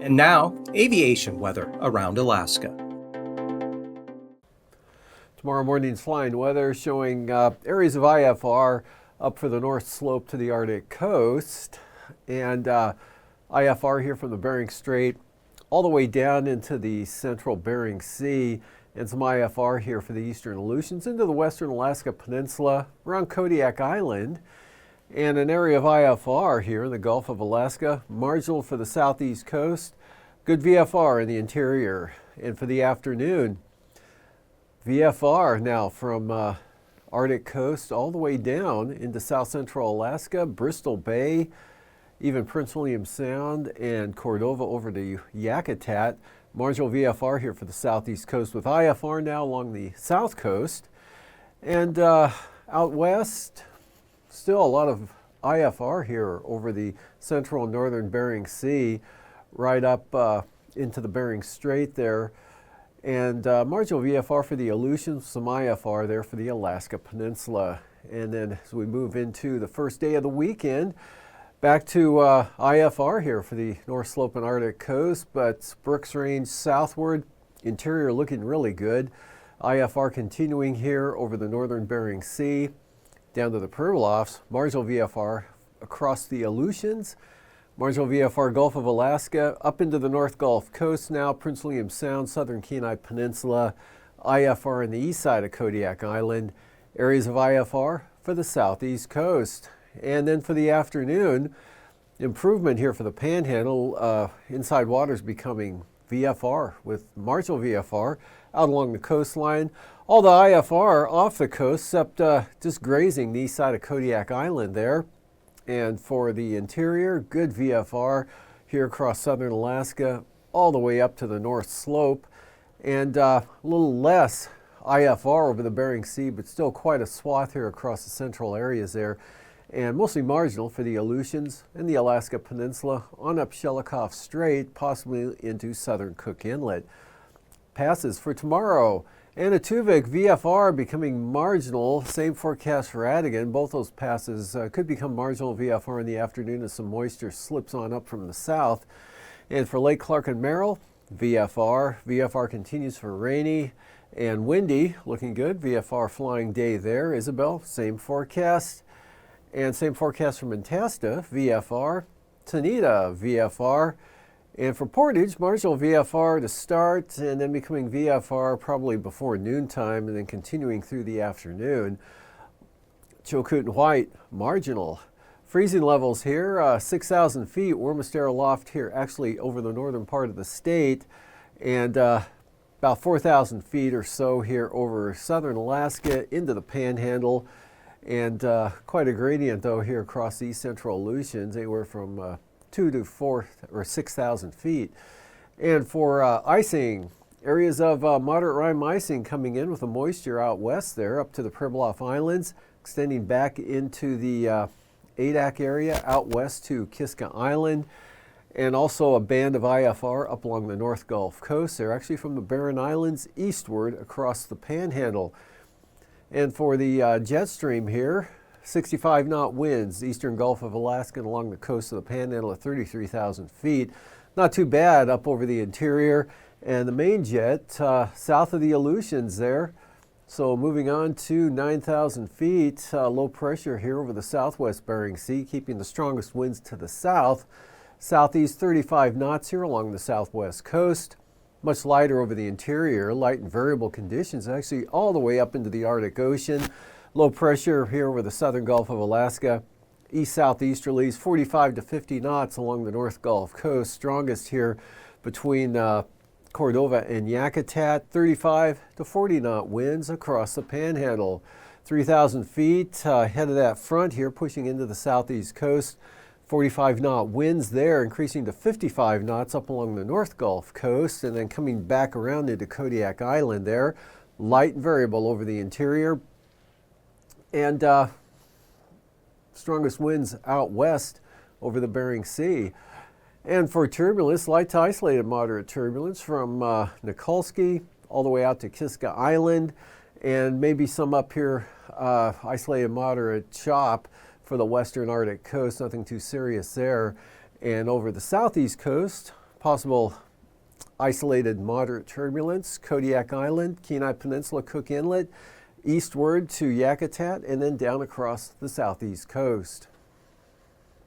And now, aviation weather around Alaska. Tomorrow morning's flying weather showing areas of IFR up for the north slope to the Arctic coast, and IFR here from the Bering Strait all the way down into the central Bering Sea, and some IFR here for the eastern Aleutians into the western Alaska Peninsula around Kodiak Island, and an area of IFR here in the Gulf of Alaska, marginal for the southeast coast, good VFR in the interior. And for the afternoon, VFR now from Arctic coast all the way down into south central Alaska, Bristol Bay, even Prince William Sound and Cordova over to Yakutat. Marginal VFR here for the southeast coast with IFR now along the south coast. And out west, still a lot of IFR here over the central and northern Bering Sea, right up into the Bering Strait there. And marginal VFR for the Aleutians, some IFR there for the Alaska Peninsula. And then as we move into the first day of the weekend, back to IFR here for the North Slope and Arctic coast, but Brooks Range southward, interior looking really good. IFR continuing here over the northern Bering Sea, down to the Pribilofs, marginal VFR across the Aleutians, marginal VFR Gulf of Alaska, up into the North Gulf Coast now, Prince William Sound, southern Kenai Peninsula, IFR on the east side of Kodiak Island, areas of IFR for the southeast coast. And then for the afternoon, improvement here for the Panhandle, inside waters becoming VFR with marginal VFR out along the coastline. All the IFR off the coast except just grazing the east side of Kodiak Island there. And for the interior, good VFR here across southern Alaska all the way up to the North Slope, and a little less IFR over the Bering Sea, but still quite a swath here across the central areas there, and mostly marginal for the Aleutians and the Alaska Peninsula on up Shelikof Strait, possibly into southern Cook Inlet. Passes for tomorrow. Anaktuvik VFR becoming marginal, same forecast for Adigan. Both those passes could become marginal VFR in the afternoon as some moisture slips on up from the south. And for Lake Clark and Merrill, VFR. VFR continues for rainy and windy, looking good. VFR flying day there. Isabel, same forecast. And same forecast for Mentasta, VFR. Tanita, VFR. And for Portage, marginal VFR to start and then becoming VFR probably before noontime and then continuing through the afternoon. Chilkoot and White, marginal. Freezing levels here, 6,000 feet, warmest air aloft here actually over the northern part of the state, and about 4,000 feet or so here over southern Alaska into the Panhandle, and quite a gradient though here across the east central Aleutians, anywhere from 2 to 4 or 6,000 feet. And for icing, areas of moderate rime icing coming in with the moisture out west there up to the Pribilof Islands, extending back into the Adak area out west to Kiska Island, and also a band of IFR up along the North Gulf Coast. They're actually from the Barren Islands eastward across the Panhandle. And for the jet stream here, 65 knot winds, eastern Gulf of Alaska and along the coast of the Panhandle at 33,000 feet. Not too bad up over the interior. And the main jet south of the Aleutians there. So moving on to 9,000 feet, low pressure here over the southwest Bering Sea, keeping the strongest winds to the south. Southeast 35 knots here along the southwest coast. Much lighter over the interior, light and variable conditions actually all the way up into the Arctic Ocean. Low pressure here over the southern Gulf of Alaska. East-southeasterlies 45 to 50 knots along the North Gulf Coast. Strongest here between Cordova and Yakutat. 35 to 40 knot winds across the Panhandle. 3,000 feet ahead of that front here, pushing into the southeast coast. 45 knot winds there, increasing to 55 knots up along the North Gulf Coast, and then coming back around into Kodiak Island there. Light and variable over the interior. And strongest winds out west over the Bering Sea. And for turbulence, light to isolated moderate turbulence from Nikolsky all the way out to Kiska Island, and maybe some up here, isolated moderate chop for the western Arctic coast, nothing too serious there. And over the southeast coast, Possible isolated moderate turbulence, Kodiak Island, Kenai Peninsula, Cook Inlet, eastward to Yakutat, and then down across the southeast coast.